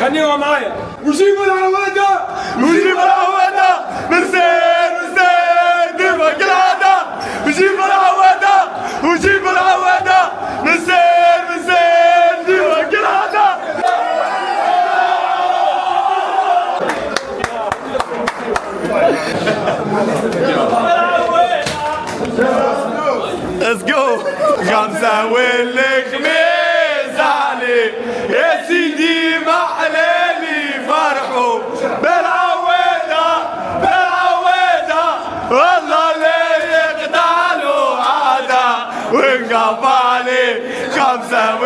غنيوها معايا. وجيبوا العوادة وجيبوا العوادة مسير مسير ديما كالعادة. وجيبوا العوادة وجيبوا العوادة مسير مسير ديما كالعادة. Let's go. خمسة والخميس علي يا سيدي محلالي فرحوا بالعوادة بالعوادة. والله اللي يقطع له عادة ونقف عليه خمسة